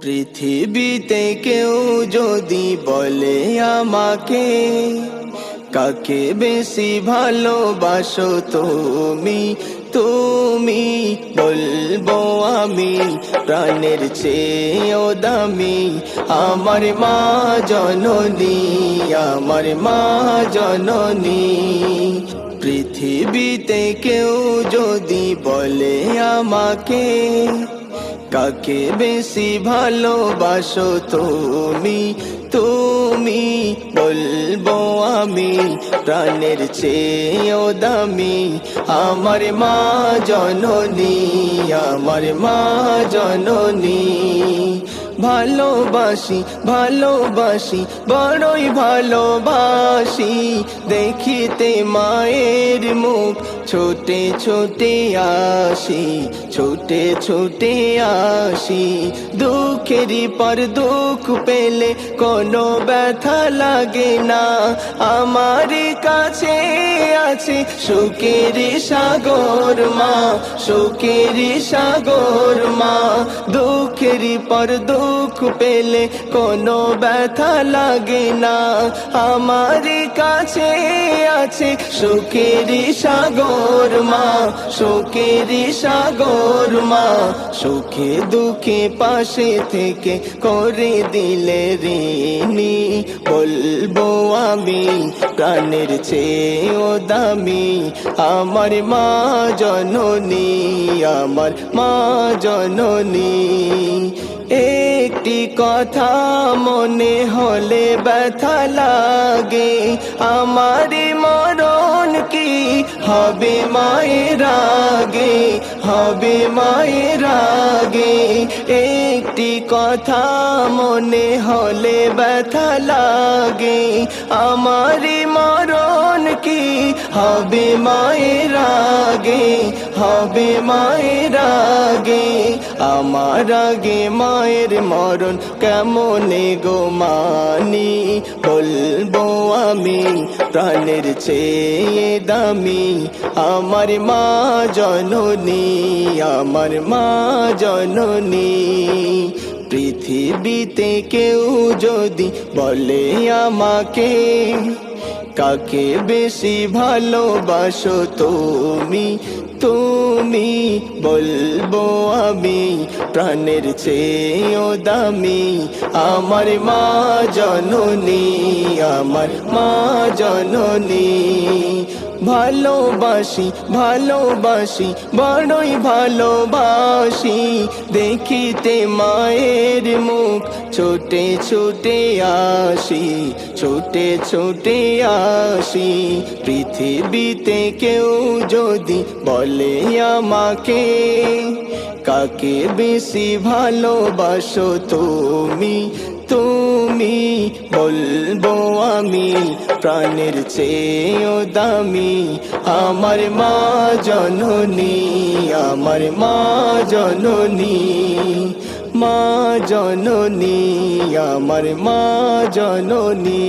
পৃথিবীতে কেউ যদি বলে আমাকে, কাকে বেশি ভালোবাসো তুমি, তুমি বলবো আমি প্রাণের চেয়েও দামি আমার মা জননী, আমার মা জননী। পৃথিবীতে কেউ যদি বলে আমাকে, কাকে বেশি ভালোবাসো তুমি, তুমি বলবো আমি প্রাণের চেয়েও দামি আমার মা জননী, আমার মা জননী। ভালোবাসি ভালোবাসি বড়ই ভালোবাসি, দেখিতে মায়ের মুখ ছোটে ছোটে আসি, ছোটে ছোটে আসি। দুঃখেরই পর দুঃখ পেলে কোনো ব্যথা লাগে না, আমার কাছে আছে সুখের সাগর মা, সুখের সাগর মা। দুঃখেরই পর দুঃখ পেলে কোনো ব্যথা লাগে না, আমার কাছে আছে সুখের সাগর মা, সুখের সাগর মা। সুখে দুঃখে পাশে থেকে করে দিলে ঋণী, বলবো আমি প্রাণের চেয়েও দামি আমার মা জননী, আমার মা জননী। একটি কথা মনে হলে ব্যথা লাগে, আমার মরণ কি হবে মায়ের আগে, হবে মায়ের আগে। একটি কথা মনে হলে ব্যথা লাগে, আমার মরণ কি হবে মায়ের আগে, হবে মায়ের আগে। আমার আগে মায়ের মরণ কেমনে গো মানি, বলবো আমি প্রাণের চেয়ে দামি আমার মা জননী, আমার মা জননী। পৃথিবীতে কেউ যদি বলে আমাকে, কাকে বেশি ভালোবাসো তুমি, তুমি বলবো আমি প্রাণের চেয়েও দামি আমার মা জননী, আমার মা জননী। ভালোবাসি ভালোবাসি বড়ই ভালোবাসি, দেখিতে মায়ের মুখ ছোটে ছোটে আসি, ছোটে ছোটে আসি। পৃথিবীতে কেউ যদি বলে আমাকে, কাকে বেশি ভালোবাসো তুমি, তুমি বলবো আমি প্রাণের চেয়েও দামি আমার মা জননী, আমার মা জননী, মা জননী, আমার মা জননী।